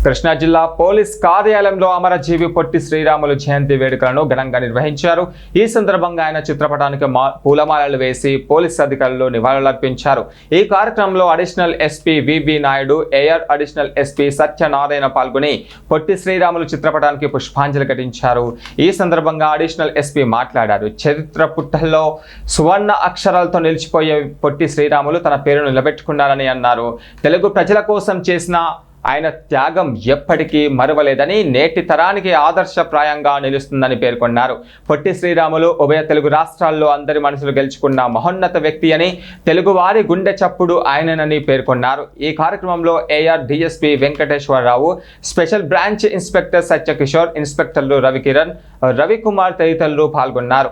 కృష్ణా జిల్లా పోలీస్ కార్యాలయంలో అమరజీవి పొట్టి శ్రీరాములు జయంతి వేడుకలను ఘనంగా నిర్వహించారు. ఈ సందర్భంగా ఆయన చిత్రపటానికి పూలమాలలు వేసి పోలీస్ అధికారులు నివాళులర్పించారు. ఈ కార్యక్రమంలో additional SP V V Naidu, AR additional SP Satyanarayana పాల్గొని పొట్టి శ్రీరాములు చిత్రపటానికి పుష్పాంజలి ఘటించారు. ఈ సందర్భంగా అడిషనల్ ఎస్పీ మాట్లాడారు. చరిత్ర పుటల్లో సువర్ణ అక్షరాలతో నిలిచిపోయే పొట్టి శ్రీరాములు తన పేరును నిలబెట్టుకున్నారని అన్నారు. తెలుగు ప్రజల కోసం చేసిన ఆయన త్యాగం ఎప్పటికీ మరువలేదని, నేటి తరానికి ఆదర్శప్రాయంగా నిలుస్తుందని పేర్కొన్నారు. పొట్టి శ్రీరాములు ఉభయ తెలుగు రాష్ట్రాల్లో అందరి మనసులు గెలుచుకున్న మహోన్నత వ్యక్తి అని, తెలుగువారి గుండె చప్పుడు ఆయననని పేర్కొన్నారు. ఈ కార్యక్రమంలో AR DSP Venkateswararao, special branch inspector Satyakishore, ఇన్స్పెక్టర్లు రవికిరణ్, రవికుమార్ తదితరులు పాల్గొన్నారు.